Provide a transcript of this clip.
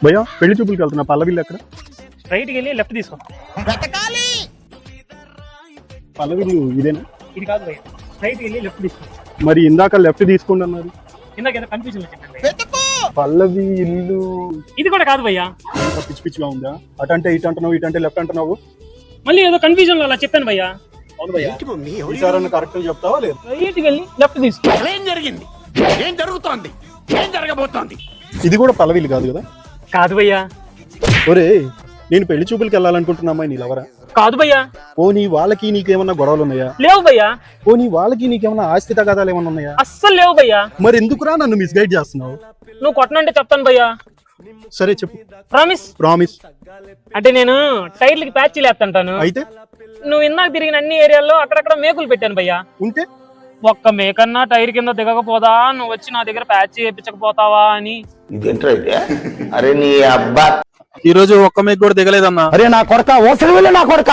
భయ్యా పెళ్లి చూపులకి వెళ్తున్నా, పల్లవిల్లు ఎక్కడ? స్ట్రైట్కి వెళ్ళి లెఫ్ట్ తీసుకో. పల్లవిల్లు ఇదేనా? ఇది కాదు భయ్య, స్ట్రైట్కి వెళ్ళి లెఫ్ట్ తీసుకో. మరి ఇందాక లెఫ్ట్ తీసుకోండి అన్నారు. ఇందాక ఏదో కన్ఫ్యూజన్ వచ్చింది భయ్య. పల్లవి ఇల్లు ఇది కూడా కాదు భయ్య, పిచ్చి పిచ్చిగా ఉందా? అటంటే ఇటు అంటున్నావు, ఇటంటే లెఫ్ట్ అంటున్నావు. మళ్ళీ ఏదో కన్ఫ్యూజన్ లో అలా చెప్పాను భయ్య. అవును భయ్యా, ఈసారి కరెక్ట్ చెప్తావా లేదు? స్ట్రైట్కి వెళ్ళి లెఫ్ట్ తీసుకో. ఏం జరిగింది, ఏం జరుగుతోంది, ఏం జరగబోతోంది? ఇది కూడా పల్లవిల్లు కాదు కదా? కాదు భయ్య, ఒరే నేను పెళ్లి చూపులకి వెళ్ళాలనుకుంటున్నామా, నీలెవరా? కాదు భయ్య. పోనీ వాళ్ళకి నీకేమన్నా గొడవలు ఉన్నాయా? లేవు భయ్య. పోనీ వాళ్ళకి నీకేమన్నా ఆస్తి తగాదాలు ఏమన్నా ఉన్నాయా? అస్సలు లేవు భయ్య. మరి ఎందుకురా నన్ను మిస్గైడ్ చేస్తున్నావు? నువ్వు కొట్టనంటే చెప్తాను భయ్య. సరే చెప్పు. ప్రామిస్. ప్రామిస్ అంటే నేను టైర్లకి ప్యాచ్ లేపుతుంటాను. అయితే నువ్వు ఇందాక తిరిగిన అన్ని ఏరియాల్లో అక్కడక్కడ మేకులు పెట్టాను భయ్య. ఉంటే ఒక్క మేకన్నా టైర్ కింద దిగకపోదా, నువ్వు వచ్చి నా దగ్గర ప్యాచ్ చేయించకపోతావా అని. అరే నీ అబ్బా ఈ రోజు ఒక్క మేక కూడా దిగలేదన్నా. అరే నా కొడక, ఓసలి వెళ్ళి నా కొడక.